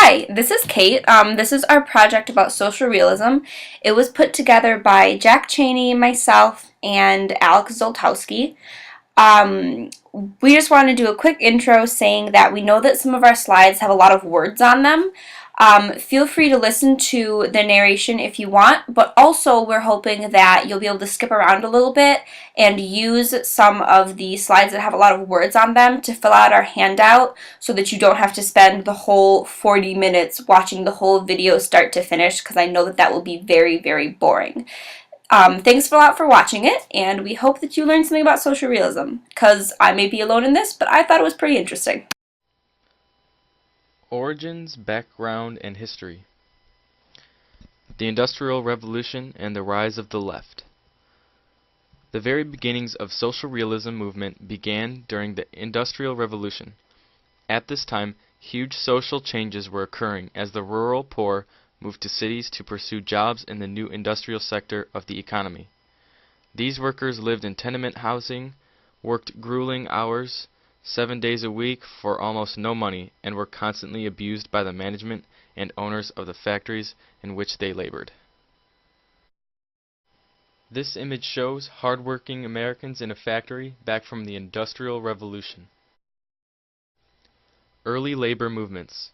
Hi, this is Kate. This is our project about social realism. It was put together by Jack Chaney, myself, and Alex Zoltowski. Um, we just want to do a quick intro saying that we know that some of our slides have a lot of words on them. Feel free to listen to the narration if you want, but also we're hoping that you'll be able to skip around a little bit and use some of the slides that have a lot of words on them to fill out our handout so that you don't have to spend the whole 40 minutes watching the whole video start to finish, because I know that that will be very, very boring. Thanks a lot for watching it, and we hope that you learned something about social realism, because I may be alone in this, but I thought it was pretty interesting. Origins, background, and history. The Industrial Revolution and the rise of the left. The very beginnings of social realism movement began during the Industrial Revolution. At this time, huge social changes were occurring as the rural poor moved to cities to pursue jobs in the new industrial sector of the economy. These workers lived in tenement housing, worked grueling hours, 7 days a week for almost no money, and were constantly abused by the management and owners of the factories in which they labored. This image shows hardworking Americans in a factory back from the Industrial Revolution. Early labor movements.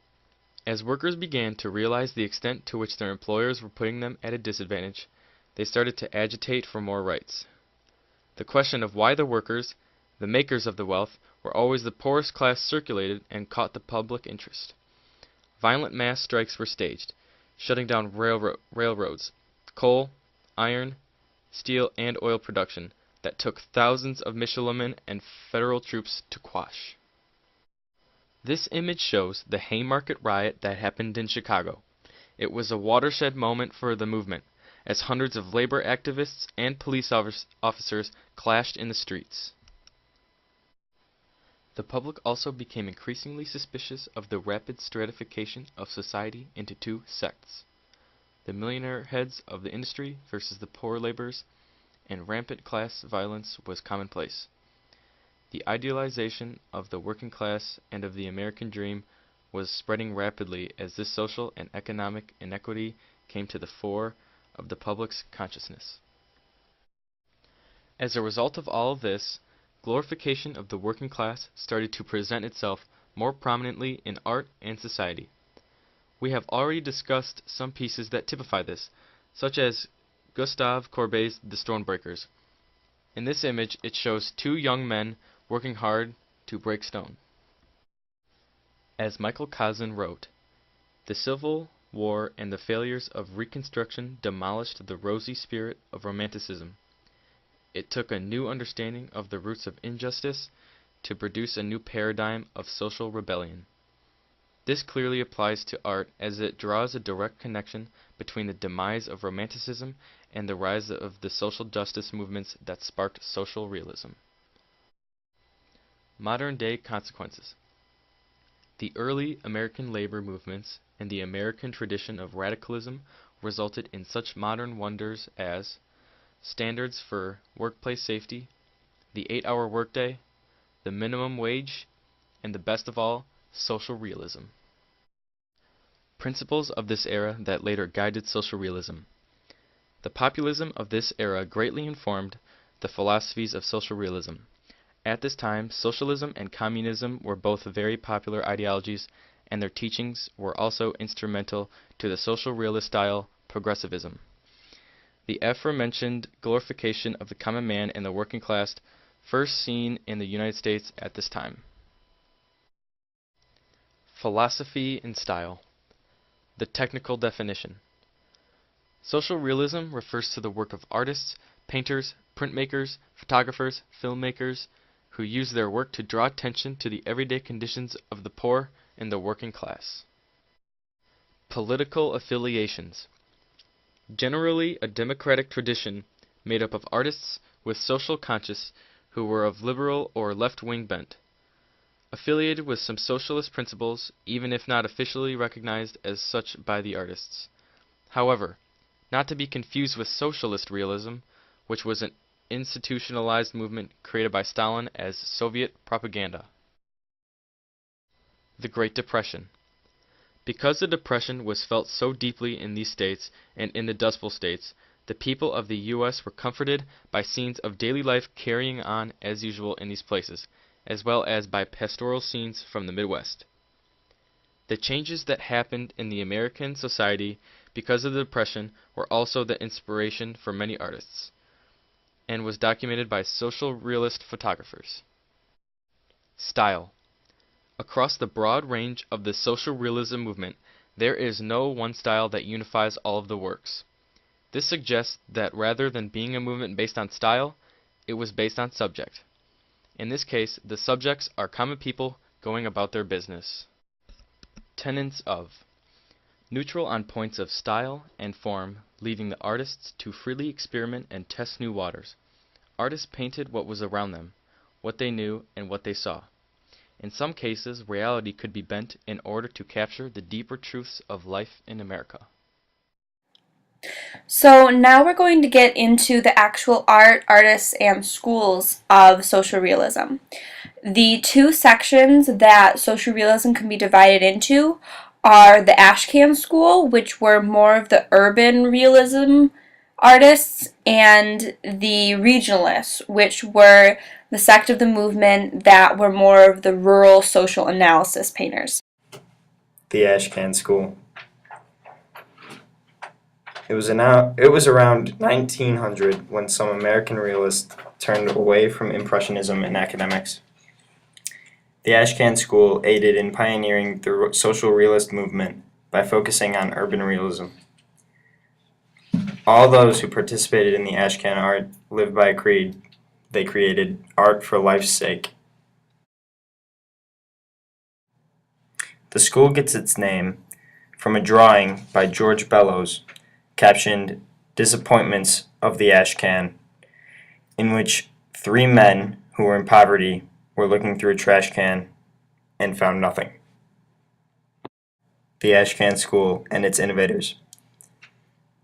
As workers began to realize the extent to which their employers were putting them at a disadvantage, they started to agitate for more rights. The question of why the workers, the makers of the wealth, were always the poorest class circulated and caught the public interest. Violent mass strikes were staged, shutting down railroads, coal, iron, steel, and oil production that took thousands of militiamen and federal troops to quash. This image shows the Haymarket riot that happened in Chicago. It was a watershed moment for the movement, as hundreds of labor activists and police officers clashed in the streets. The public also became increasingly suspicious of the rapid stratification of society into two sects: the millionaire heads of the industry versus the poor laborers, and rampant class violence was commonplace. The idealization of the working class and of the American dream was spreading rapidly as this social and economic inequity came to the fore of the public's consciousness. As a result of all of this, glorification of the working class started to present itself more prominently in art and society. We have already discussed some pieces that typify this, such as Gustave Courbet's The Stonebreakers. In this image, it shows two young men working hard to break stone. As Michael Kazin wrote, "The Civil War and the failures of Reconstruction demolished the rosy spirit of Romanticism. It took a new understanding of the roots of injustice to produce a new paradigm of social rebellion." This clearly applies to art, as it draws a direct connection between the demise of Romanticism and the rise of the social justice movements that sparked social realism. Modern-day consequences. The early American labor movements and the American tradition of radicalism resulted in such modern wonders as standards for workplace safety, the 8-hour workday, the minimum wage, and the best of all, social realism. Principles of this era that later guided social realism. The populism of this era greatly informed the philosophies of social realism. At this time, socialism and communism were both very popular ideologies, and their teachings were also instrumental to the social realist style progressivism. The aforementioned glorification of the common man and the working class first seen in the United States at this time. Philosophy and style. The technical definition. Social realism refers to the work of artists, painters, printmakers, photographers, filmmakers, who use their work to draw attention to the everyday conditions of the poor and the working class. Political affiliations. Generally a democratic tradition made up of artists with social conscience who were of liberal or left-wing bent, affiliated with some socialist principles, even if not officially recognized as such by the artists. However, not to be confused with socialist realism, which was an institutionalized movement created by Stalin as Soviet propaganda. The Great Depression. Because the Depression was felt so deeply in these states and in the Dust Bowl states, the people of the U.S. were comforted by scenes of daily life carrying on as usual in these places, as well as by pastoral scenes from the Midwest. The changes that happened in the American society because of the Depression were also the inspiration for many artists, and was documented by social realist photographers. Style. Across the broad range of the social realism movement, there is no one style that unifies all of the works. This suggests that rather than being a movement based on style, it was based on subject. In this case, the subjects are common people going about their business. Tenets of neutral on points of style and form, leaving the artists to freely experiment and test new waters. Artists painted what was around them, what they knew and what they saw. In some cases, reality could be bent in order to capture the deeper truths of life in America. So now we're going to get into the actual art, artists, and schools of social realism. The two sections that social realism can be divided into are the Ashcan school, which were more of the urban realism artists, and the regionalists, which were the sect of the movement that were more of the rural social analysis painters. The Ashcan School. It was around 1900 when some American realists turned away from Impressionism in academics. The Ashcan School aided in pioneering the social realist movement by focusing on urban realism. All those who participated in the Ashcan art lived by a creed. They created art for life's sake. The school gets its name from a drawing by George Bellows captioned "Disappointments of the Ashcan," in which three men who were in poverty were looking through a trash can and found nothing. The Ashcan School and its innovators.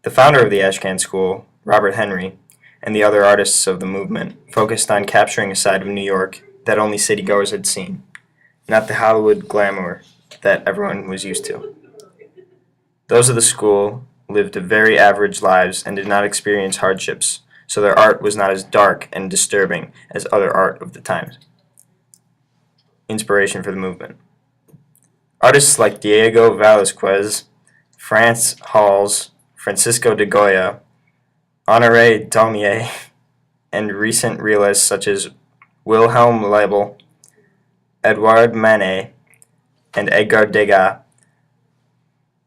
The founder of the Ashcan School, Robert Henry, and the other artists of the movement focused on capturing a side of New York that only citygoers had seen, not the Hollywood glamour that everyone was used to. Those of the school lived very average lives and did not experience hardships, so their art was not as dark and disturbing as other art of the times. Inspiration for the movement. Artists like Diego Velázquez, Frans Hals, Francisco de Goya, Honoré Daumier, and recent realists such as Wilhelm Leibl, Edouard Manet, and Edgar Degas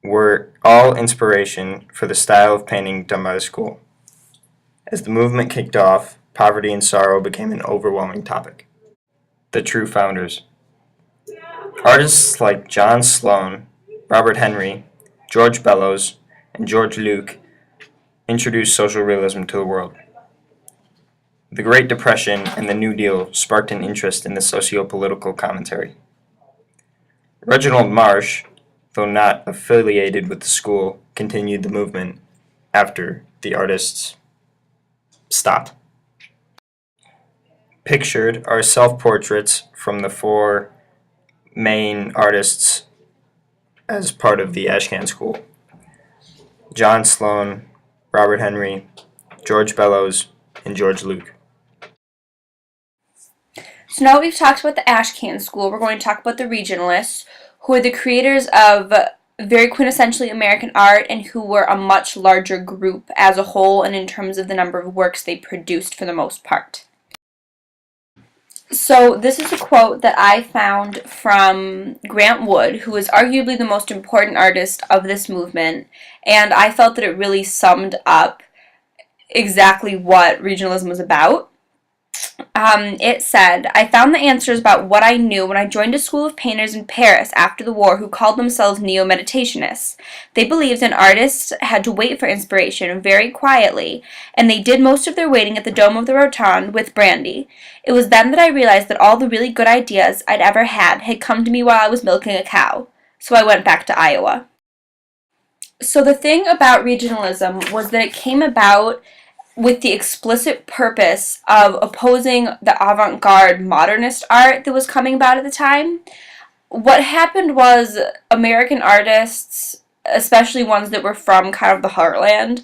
were all inspiration for the style of painting done by the school. As the movement kicked off, poverty and sorrow became an overwhelming topic. The true founders. Artists like John Sloan, Robert Henry, George Bellows, and George Luke introduced social realism to the world. The Great Depression and the New Deal sparked an interest in the socio-political commentary. Reginald Marsh, though not affiliated with the school, continued the movement after the artists stopped. Pictured are self-portraits from the four main artists as part of the Ashcan School: John Sloan, Robert Henry, George Bellows, and George Luke. So now that we've talked about the Ashcan School, we're going to talk about the regionalists, who are the creators of very quintessentially American art and who were a much larger group as a whole and in terms of the number of works they produced for the most part. So this is a quote that I found from Grant Wood, who is arguably the most important artist of this movement, and I felt that it really summed up exactly what regionalism was about. It said, "I found the answers about what I knew when I joined a school of painters in Paris after the war who called themselves neo-meditationists. They believed an artist had to wait for inspiration very quietly, and they did most of their waiting at the Dome of the Rotonde with brandy. It was then that I realized that all the really good ideas I'd ever had come to me while I was milking a cow. So I went back to Iowa." So the thing about regionalism was that it came about with the explicit purpose of opposing the avant-garde modernist art that was coming about at the time. what happened was American artists, especially ones that were from kind of the heartland,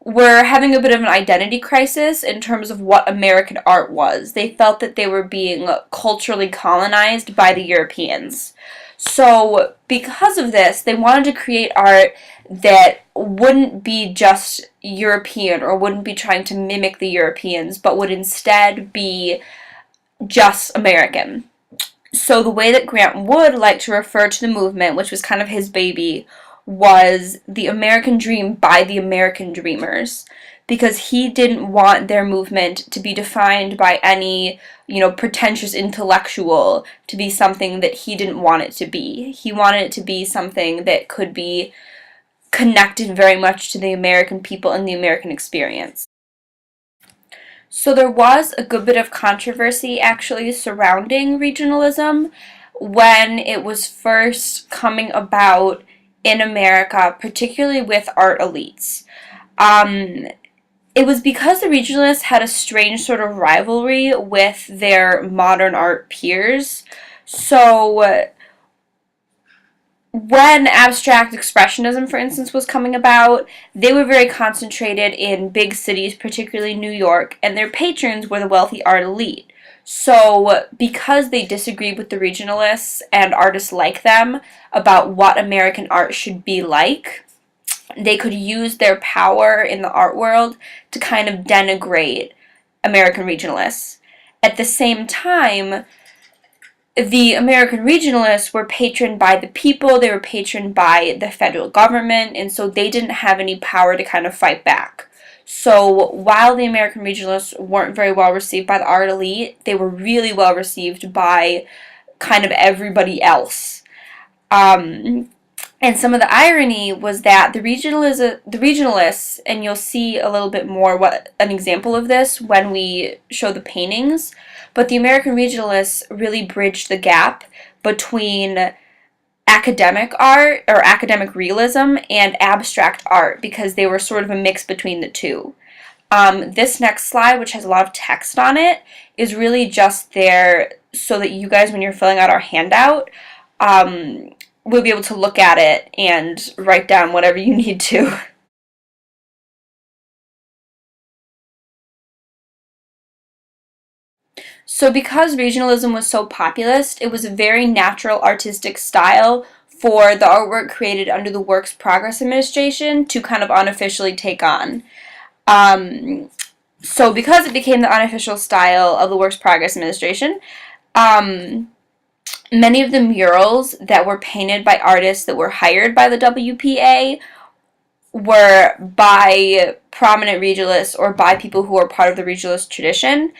were having a bit of an identity crisis in terms of what American art was. They felt that they were being culturally colonized by the Europeans. So, because of this, they wanted to create art that wouldn't be just European or wouldn't be trying to mimic the Europeans, but would instead be just American. So the way that Grant Wood liked to refer to the movement, which was kind of his baby, was the American dream by the American dreamers, because he didn't want their movement to be defined by any, pretentious intellectual, to be something that he didn't want it to be. He wanted it to be something that could be connected very much to the American people and the American experience. So there was a good bit of controversy actually surrounding regionalism when it was first coming about in America, particularly with art elites. It was because the regionalists had a strange sort of rivalry with their modern art peers. So when abstract expressionism, for instance, was coming about, they were very concentrated in big cities, particularly New York, and their patrons were the wealthy art elite. So, because they disagreed with the regionalists and artists like them about what American art should be like, they could use their power in the art world to kind of denigrate American regionalists. At the same time, the American regionalists were patroned by the people, they were patroned by the federal government, and so they didn't have any power to kind of fight back. So while the American regionalists weren't very well received by the art elite, they were really well received by kind of everybody else. And some of the irony was that the regionalists, and you'll see a little bit more what an example of this when we show the paintings, but the American regionalists really bridged the gap between academic art, or academic realism, and abstract art, because they were sort of a mix between the two. This next slide, which has a lot of text on it, is really just there so that you guys, when you're filling out our handout, we'll be able to look at it and write down whatever you need to. So because regionalism was so populist, it was a very natural artistic style for the artwork created under the Works Progress Administration to kind of unofficially take on. So because it became the unofficial style of the Works Progress Administration, many of the murals that were painted by artists that were hired by the WPA were by prominent regionalists or by people who were part of the regionalist tradition.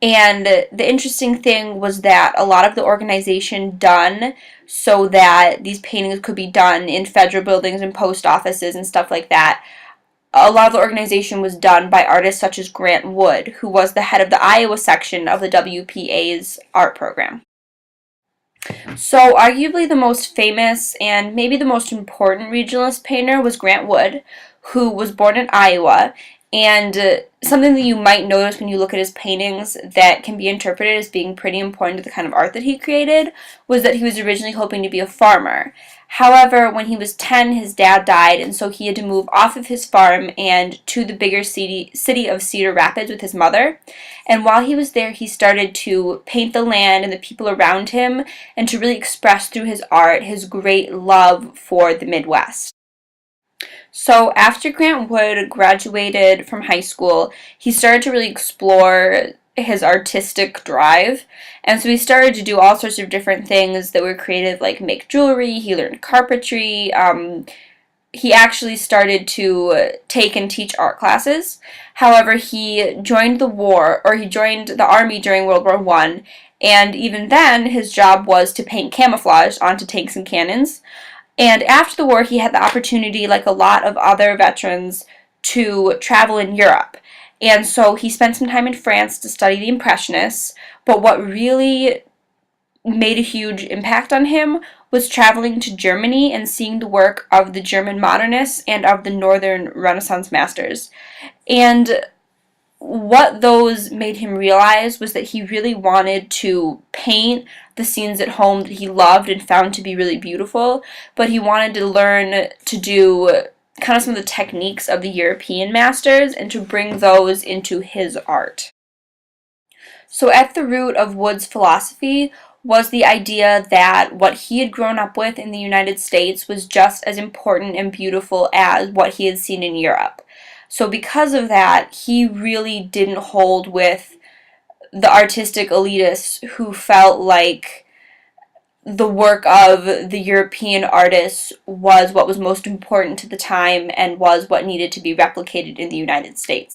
And the interesting thing was that a lot of the organization done so that these paintings could be done in federal buildings and post offices and stuff like that, a lot of the organization was done by artists such as Grant Wood, who was the head of the Iowa section of the WPA's art program. So arguably the most famous and maybe the most important regionalist painter was Grant Wood, who was born in Iowa, and something that you might notice when you look at his paintings that can be interpreted as being pretty important to the kind of art that he created was that he was originally hoping to be a farmer. However, when he was 10, his dad died, and so he had to move off of his farm and to the bigger city of Cedar Rapids with his mother. And while he was there, he started to paint the land and the people around him and to really express through his art his great love for the Midwest. So after Grant Wood graduated from high school, he started to really explore his artistic drive, and so he started to do all sorts of different things that were creative, like make jewelry. He learned carpentry. He actually started to take and teach art classes. However, he joined he joined the army during World War I, and even then his job was to paint camouflage onto tanks and cannons. And after the war, he had the opportunity, like a lot of other veterans, to travel in Europe. And so he spent some time in France to study the Impressionists, but what really made a huge impact on him was traveling to Germany and seeing the work of the German modernists and of the Northern Renaissance masters. And what those made him realize was that he really wanted to paint the scenes at home that he loved and found to be really beautiful, but he wanted to learn to do kind of some of the techniques of the European masters and to bring those into his art. So at the root of Wood's philosophy was the idea that what he had grown up with in the United States was just as important and beautiful as what he had seen in Europe. So because of that, he really didn't hold with the artistic elitists who felt like the work of the European artists was what was most important to the time and was what needed to be replicated in the United States.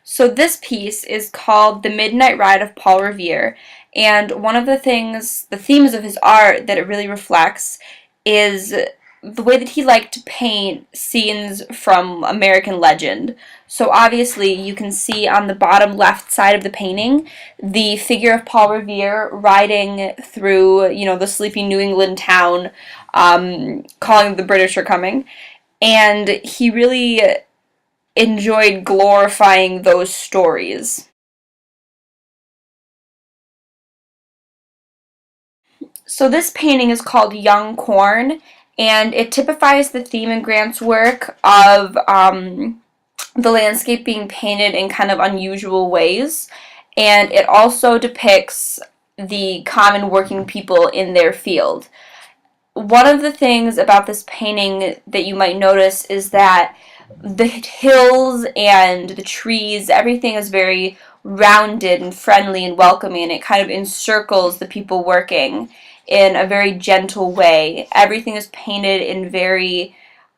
So this piece is called The Midnight Ride of Paul Revere, and one of the themes of his art that it really reflects is the way that he liked to paint scenes from American legend. So obviously you can see on the bottom left side of the painting the figure of Paul Revere riding through, the sleepy New England town, calling the British are coming. And he really enjoyed glorifying those stories. So this painting is called Young Corn, and it typifies the theme in Grant's work of the landscape being painted in kind of unusual ways, and it also depicts the common working people in their field. One of the things about this painting that you might notice is that the hills and the trees, everything is very rounded and friendly and welcoming, and it kind of encircles the people working in a very gentle way. Everything is painted in very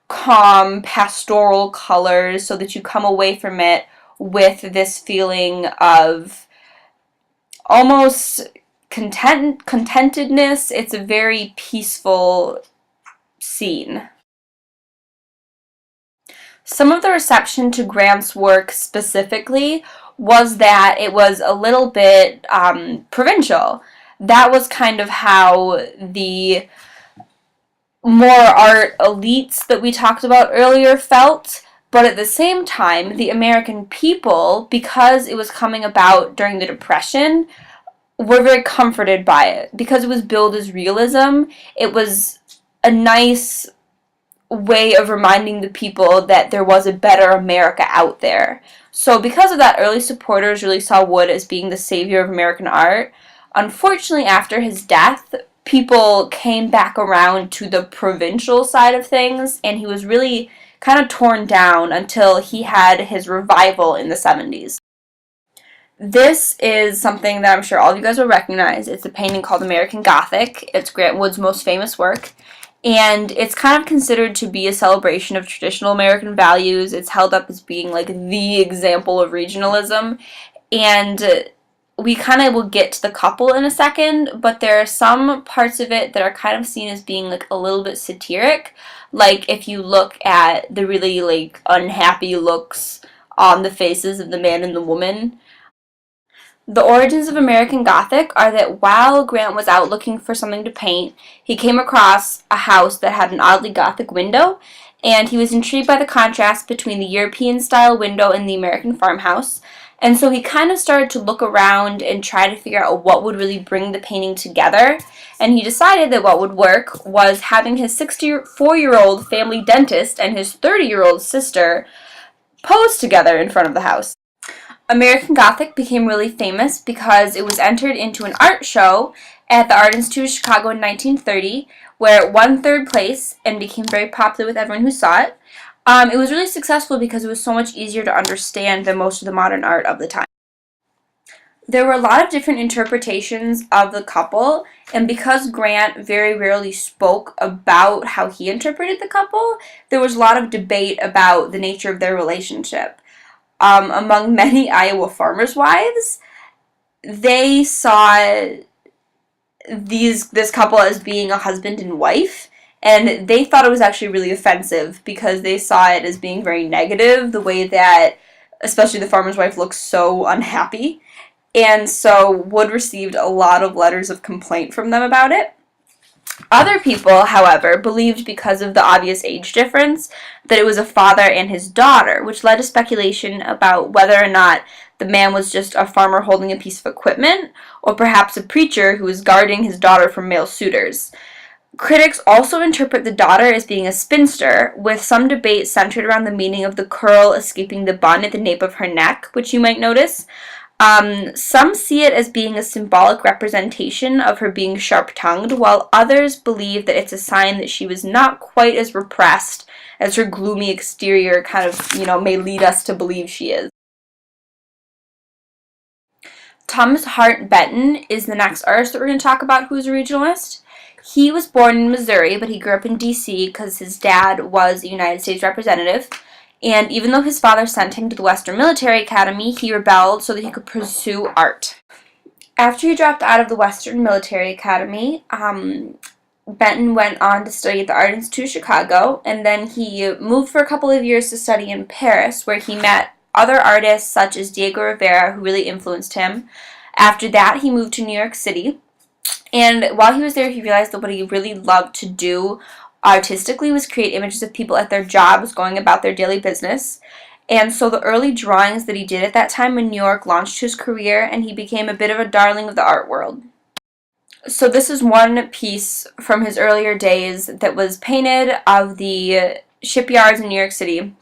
calm, pastoral colors so that you come away from it with this feeling of almost contentedness. It's a very peaceful scene. Some of the reception to Grant's work specifically was that it was a little bit provincial. That was kind of how the more art elites that we talked about earlier felt, but at the same time, the American people, because it was coming about during the Depression, were very comforted by it. Because it was billed as realism, it was a nice way of reminding the people that there was a better America out there. So because of that, early supporters really saw Wood as being the savior of American art. Unfortunately, after his death, people came back around to the provincial side of things, and he was really kind of torn down until he had his revival in the 70s. This is something that I'm sure all of you guys will recognize. It's a painting called American Gothic. It's Grant Wood's most famous work, and it's kind of considered to be a celebration of traditional American values. It's held up as being like the example of regionalism, and we kind of will get to the couple in a second, but there are some parts of it that are kind of seen as being like a little bit satiric. Like if you look at the really like unhappy looks on the faces of the man and the woman. The origins of American Gothic are that while Grant was out looking for something to paint, he came across a house that had an oddly Gothic window, and he was intrigued by the contrast between the European-style window and the American farmhouse. And so he kind of started to look around and try to figure out what would really bring the painting together. And he decided that what would work was having his 64-year-old family dentist and his 30-year-old sister pose together in front of the house. American Gothic became really famous because it was entered into an art show at the Art Institute of Chicago in 1930, where it won third place and became very popular with everyone who saw it. It was really successful because it was so much easier to understand than most of the modern art of the time. There were a lot of different interpretations of the couple, and because Grant very rarely spoke about how he interpreted the couple, there was a lot of debate about the nature of their relationship. Among many Iowa farmers' wives, they saw this couple as being a husband and wife, and they thought it was actually really offensive because they saw it as being very negative, the way that especially the farmer's wife looks so unhappy. And so Wood received a lot of letters of complaint from them about it. Other people, however, believed because of the obvious age difference that it was a father and his daughter, which led to speculation about whether or not the man was just a farmer holding a piece of equipment, or perhaps a preacher who was guarding his daughter from male suitors. Critics also interpret the daughter as being a spinster, with some debate centered around the meaning of the curl escaping the bun at the nape of her neck, which you might notice. Some see it as being a symbolic representation of her being sharp-tongued, while others believe that it's a sign that she was not quite as repressed as her gloomy exterior kind of, may lead us to believe she is. Thomas Hart Benton is the next artist that we're going to talk about who's a regionalist. He was born in Missouri, but he grew up in D.C. because his dad was a United States representative. And even though his father sent him to the Western Military Academy, he rebelled so that he could pursue art. After he dropped out of the Western Military Academy, Benton went on to study at the Art Institute of Chicago, and then he moved for a couple of years to study in Paris, where he met other artists such as Diego Rivera, who really influenced him. After that, he moved to New York City, and while he was there, he realized that what he really loved to do artistically was create images of people at their jobs going about their daily business. And so the early drawings that he did at that time in New York launched his career, and he became a bit of a darling of the art world. So this is one piece from his earlier days that was painted of the shipyards in New York City.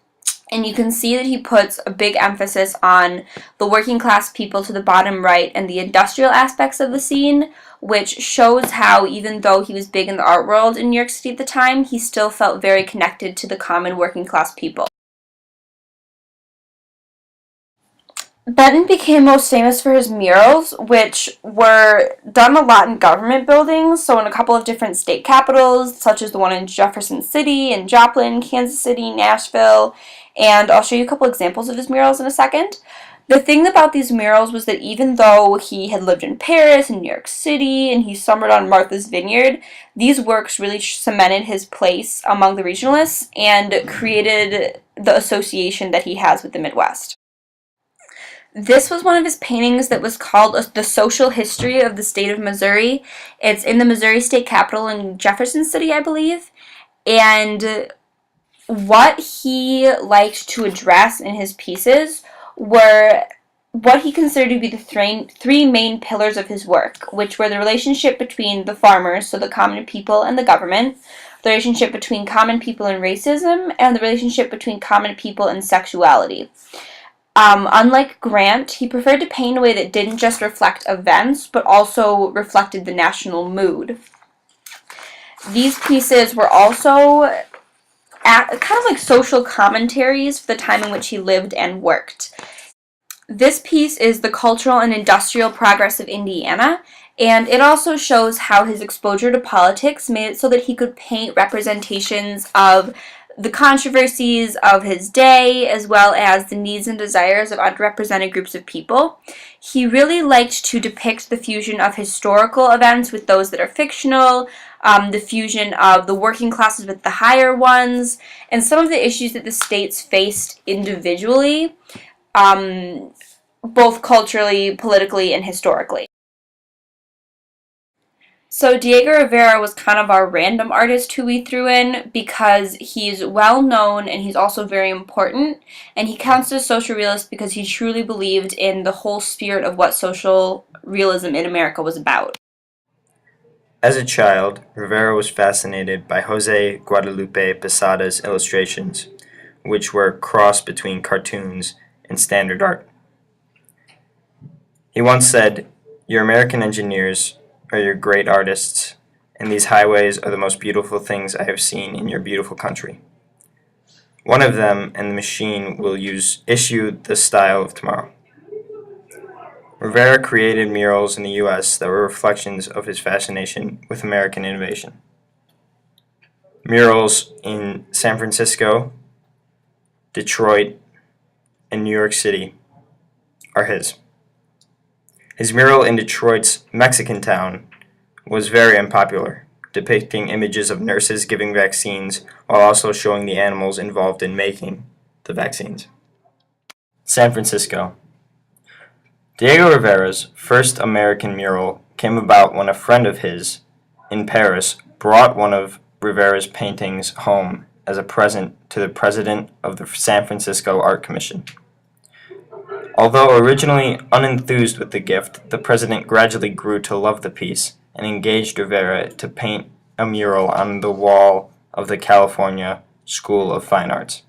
And you can see that he puts a big emphasis on the working class people to the bottom right and the industrial aspects of the scene, which shows how even though he was big in the art world in New York City at the time, he still felt very connected to the common working class people. Benton became most famous for his murals, which were done a lot in government buildings, so in a couple of different state capitals, such as the one in Jefferson City, and Joplin, Kansas City, Nashville, and I'll show you a couple examples of his murals in a second. The thing about these murals was that even though he had lived in Paris and New York City, and he summered on Martha's Vineyard, these works really cemented his place among the regionalists and created the association that he has with the Midwest. This was one of his paintings that was called The Social History of the State of Missouri. It's in the Missouri State Capitol in Jefferson City, I believe. And what he liked to address in his pieces were what he considered to be the three main pillars of his work, which were the relationship between the farmers, so the common people, and the government, the relationship between common people and racism, and the relationship between common people and sexuality. Unlike Grant, he preferred to paint in a way that didn't just reflect events, but also reflected the national mood. These pieces were also kind of like social commentaries for the time in which he lived and worked. This piece is The Cultural and Industrial Progress of Indiana, and it also shows how his exposure to politics made it so that he could paint representations of the controversies of his day, as well as the needs and desires of underrepresented groups of people. He really liked to depict the fusion of historical events with those that are fictional, the fusion of the working classes with the higher ones, and some of the issues that the states faced individually, both culturally, politically, and historically. So Diego Rivera was kind of our random artist who we threw in because he's well known and he's also very important, and he counts as social realist because he truly believed in the whole spirit of what social realism in America was about. As a child, Rivera was fascinated by Jose Guadalupe Posada's illustrations, which were a cross between cartoons and standard art. He once said, "Your American engineers are your great artists, and these highways are the most beautiful things I have seen in your beautiful country. One of them and the machine will issue the style of tomorrow." Rivera created murals in the U.S. that were reflections of his fascination with American innovation. Murals in San Francisco, Detroit, and New York City are his. His mural in Detroit's Mexican town was very unpopular, depicting images of nurses giving vaccines while also showing the animals involved in making the vaccines. San Francisco. Diego Rivera's first American mural came about when a friend of his, in Paris, brought one of Rivera's paintings home as a present to the president of the San Francisco Art Commission. Although originally unenthused with the gift, the president gradually grew to love the piece and engaged Rivera to paint a mural on the wall of the California School of Fine Arts.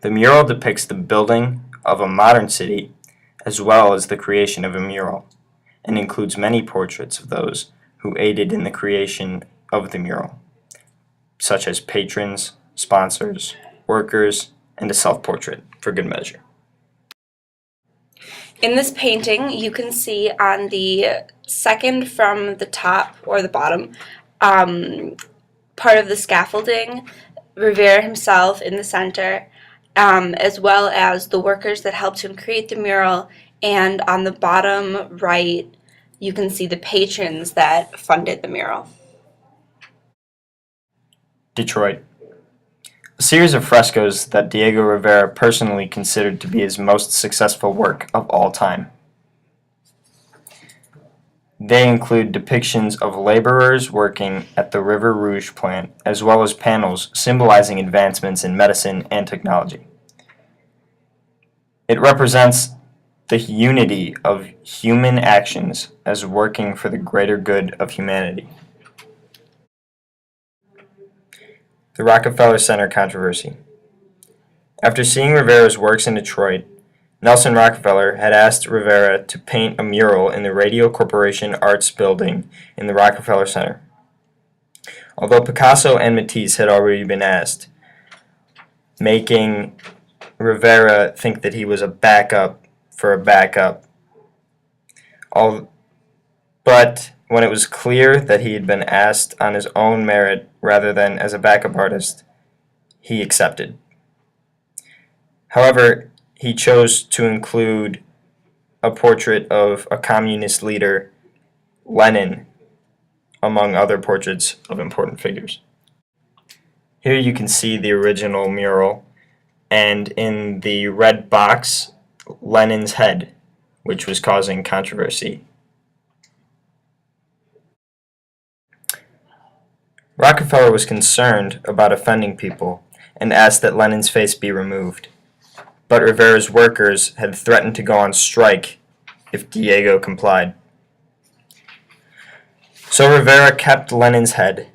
The mural depicts the building of a modern city as well as the creation of a mural, and includes many portraits of those who aided in the creation of the mural, such as patrons, sponsors, workers, and a self-portrait for good measure. In this painting, you can see on the second from the top or the bottom part of the scaffolding, Rivera himself in the center, as well as the workers that helped him create the mural, and on the bottom right, you can see the patrons that funded the mural. Detroit. A series of frescoes that Diego Rivera personally considered to be his most successful work of all time. They include depictions of laborers working at the River Rouge plant, as well as panels symbolizing advancements in medicine and technology. It represents the unity of human actions as working for the greater good of humanity. The Rockefeller Center controversy. After seeing Rivera's works in Detroit, Nelson Rockefeller had asked Rivera to paint a mural in the Radio Corporation Arts Building in the Rockefeller Center. Although Picasso and Matisse had already been asked, making Rivera think that he was a backup for a backup. But when it was clear that he had been asked on his own merit rather than as a backup artist, he accepted. However, he chose to include a portrait of a communist leader, Lenin, among other portraits of important figures. Here you can see the original mural, and in the red box, Lenin's head, which was causing controversy. Rockefeller was concerned about offending people and asked that Lenin's face be removed, but Rivera's workers had threatened to go on strike if Diego complied. So Rivera kept Lenin's head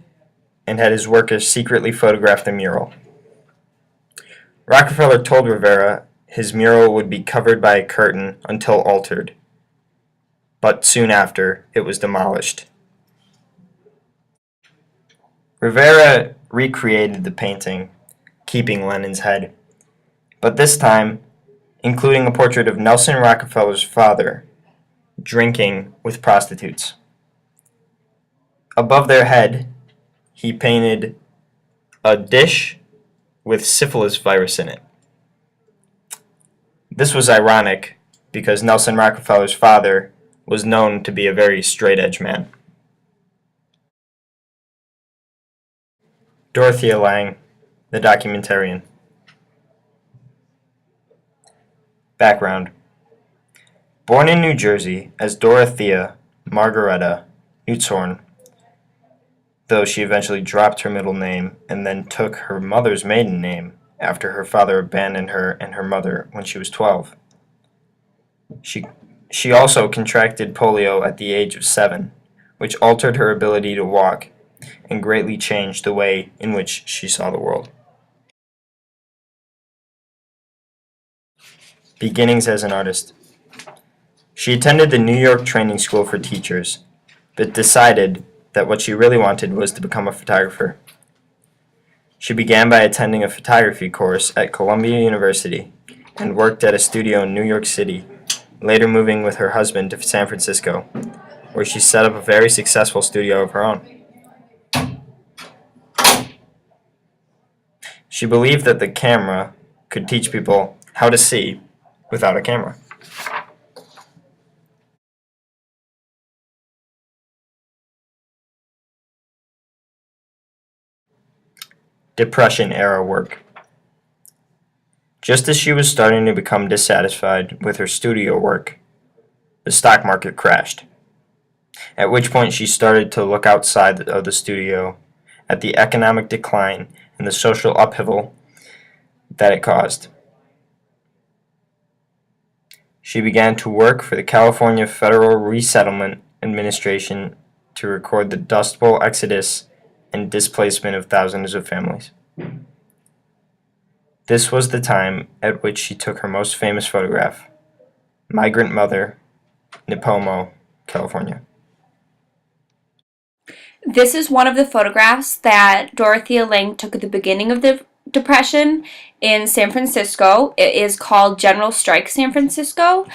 and had his workers secretly photograph the mural. Rockefeller told Rivera his mural would be covered by a curtain until altered, but soon after it was demolished. Rivera recreated the painting, keeping Lenin's head, but this time including a portrait of Nelson Rockefeller's father drinking with prostitutes. Above their head, he painted a dish with syphilis virus in it. This was ironic because Nelson Rockefeller's father was known to be a very straight-edge man. Dorothea Lange, the documentarian. Background. Born in New Jersey as Dorothea Margaretta Nutzhorn, though she eventually dropped her middle name and then took her mother's maiden name after her father abandoned her and her mother when she was 12. She also contracted polio at the age of 7, which altered her ability to walk and greatly changed the way in which she saw the world. Beginnings as an artist. She attended the New York Training School for Teachers, but decided that what she really wanted was to become a photographer. She began by attending a photography course at Columbia University and worked at a studio in New York City, later moving with her husband to San Francisco, where she set up a very successful studio of her own. She believed that the camera could teach people how to see without a camera. Depression-era work. Just as she was starting to become dissatisfied with her studio work, the stock market crashed. at which point she started to look outside of the studio at the economic decline and the social upheaval that it caused. She began to work for the California Federal Resettlement Administration to record the Dust Bowl exodus and displacement of thousands of families. This was the time at which she took her most famous photograph, Migrant Mother, Nipomo, California. This is one of the photographs that Dorothea Lange took at the beginning of the Depression in San Francisco. It is called General Strike San Francisco.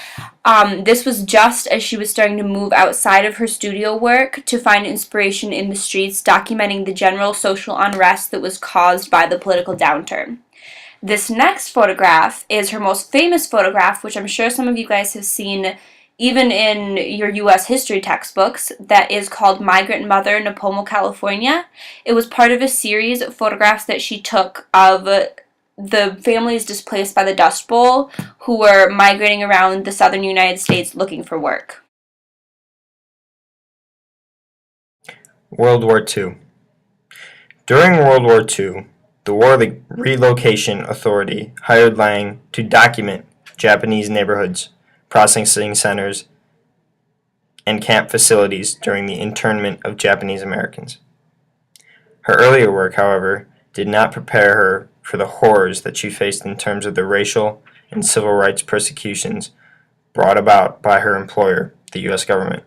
This was just as she was starting to move outside of her studio work to find inspiration in the streets, documenting the general social unrest that was caused by the political downturn. This next photograph is her most famous photograph, which I'm sure some of you guys have seen even in your U.S. history textbooks, that is called Migrant Mother, Nipomo, California. It was part of a series of photographs that she took of the families displaced by the Dust Bowl who were migrating around the southern United States looking for work. World War II. During World War II, the War Relocation Authority hired Lange to document Japanese neighborhoods, processing centers, and camp facilities during the internment of Japanese Americans. Her earlier work, however, did not prepare her for the horrors that she faced in terms of the racial and civil rights persecutions brought about by her employer, the U.S. government.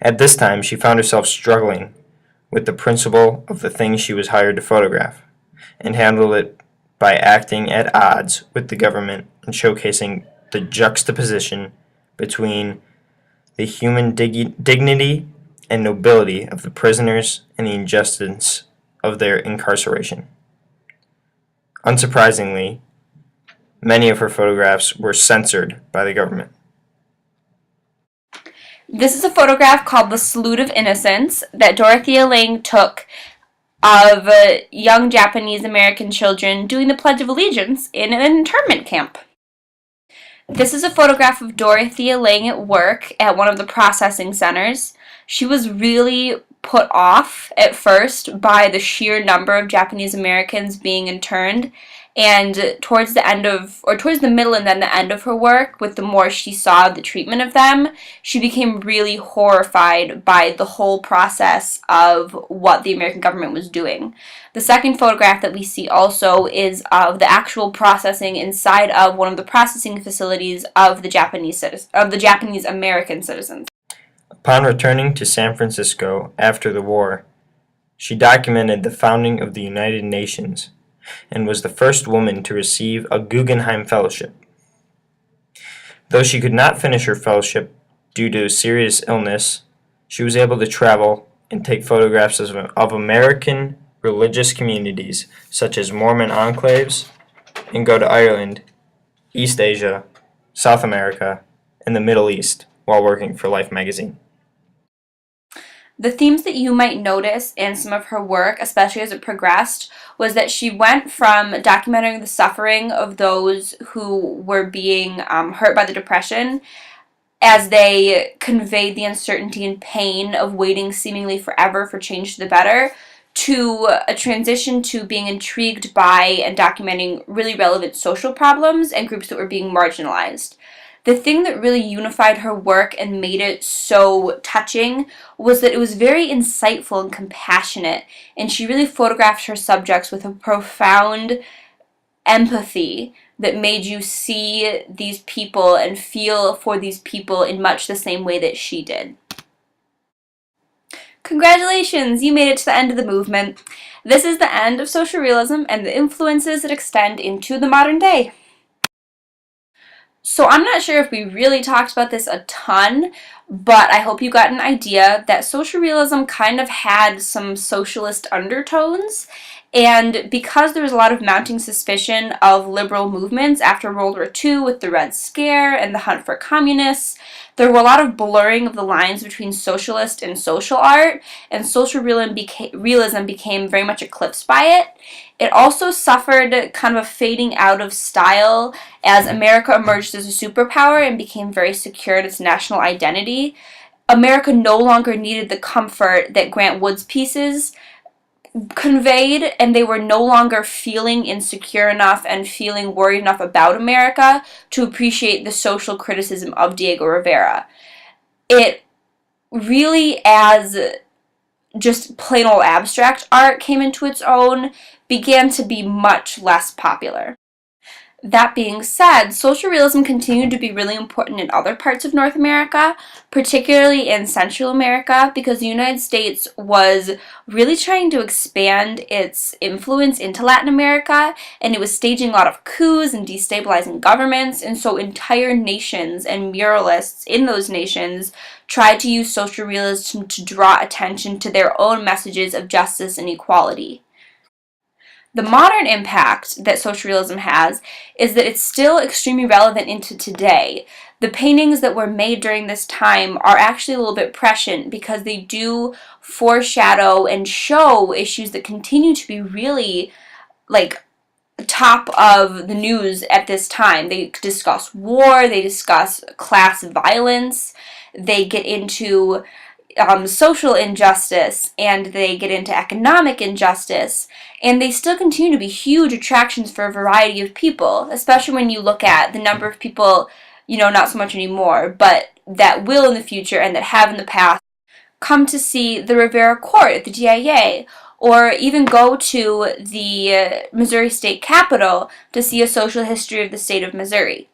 At this time, she found herself struggling with the principle of the thing she was hired to photograph, and handled it by acting at odds with the government and showcasing the juxtaposition between the human dignity and nobility of the prisoners and the injustice of their incarceration. Unsurprisingly, many of her photographs were censored by the government. This is a photograph called The Salute of Innocence that Dorothea Lange took of young Japanese American children doing the Pledge of Allegiance in an internment camp. This is a photograph of Dorothea Lange at work at one of the processing centers. She was really put off at first by the sheer number of Japanese Americans being interned, and towards the middle and then the end of her work, with the more she saw the treatment of them, she became really horrified by the whole process of what the American government was doing. The second photograph that we see also is of the actual processing inside of one of the processing facilities of the Japanese American citizens. Upon returning to San Francisco after the war, she documented the founding of the United Nations and was the first woman to receive a Guggenheim Fellowship. Though she could not finish her fellowship due to serious illness, she was able to travel and take photographs of American religious communities such as Mormon enclaves, and go to Ireland, East Asia, South America, and the Middle East while working for Life magazine. The themes that you might notice in some of her work, especially as it progressed, was that she went from documenting the suffering of those who were being hurt by the Depression, as they conveyed the uncertainty and pain of waiting seemingly forever for change to the better, to a transition to being intrigued by and documenting really relevant social problems and groups that were being marginalized. The thing that really unified her work and made it so touching was that it was very insightful and compassionate, and she really photographed her subjects with a profound empathy that made you see these people and feel for these people in much the same way that she did. Congratulations! You made it to the end of the movement. This is the end of social realism and the influences that extend into the modern day. So I'm not sure if we really talked about this a ton, but I hope you got an idea that social realism kind of had some socialist undertones, and because there was a lot of mounting suspicion of liberal movements after World War II with the Red Scare and the hunt for communists, there were a lot of blurring of the lines between socialist and social art, and social realism became very much eclipsed by it. It also suffered kind of a fading out of style as America emerged as a superpower and became very secure in its national identity. America no longer needed the comfort that Grant Wood's pieces conveyed, and they were no longer feeling insecure enough and feeling worried enough about America to appreciate the social criticism of Diego Rivera. It really, as just plain old abstract art came into its own, began to be much less popular. That being said, social realism continued to be really important in other parts of North America, particularly in Central America, because the United States was really trying to expand its influence into Latin America, and it was staging a lot of coups and destabilizing governments, and so entire nations and muralists in those nations tried to use social realism to draw attention to their own messages of justice and equality. The modern impact that social realism has is that it's still extremely relevant into today. The paintings that were made during this time are actually a little bit prescient because they do foreshadow and show issues that continue to be really, like, top of the news at this time. They discuss war, they discuss class violence, they get into social injustice, and they get into economic injustice, and they still continue to be huge attractions for a variety of people, especially when you look at the number of people, not so much anymore, but that will in the future and that have in the past come to see the Rivera Court at the DIA, or even go to the Missouri State Capitol to see a social history of the state of Missouri.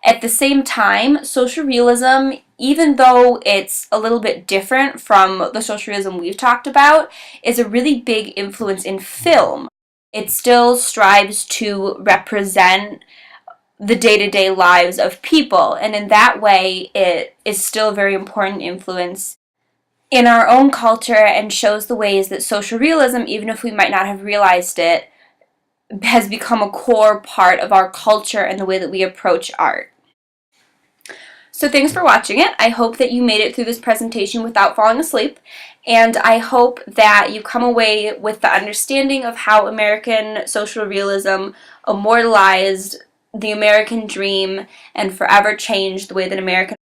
At the same time, social realism, even though it's a little bit different from the social realism we've talked about, is a really big influence in film. It still strives to represent the day-to-day lives of people, and in that way, it is still a very important influence in our own culture and shows the ways that social realism, even if we might not have realized it, has become a core part of our culture and the way that we approach art. So thanks for watching it. I hope that you made it through this presentation without falling asleep, and I hope that you come away with the understanding of how American social realism immortalized the American dream and forever changed the way that American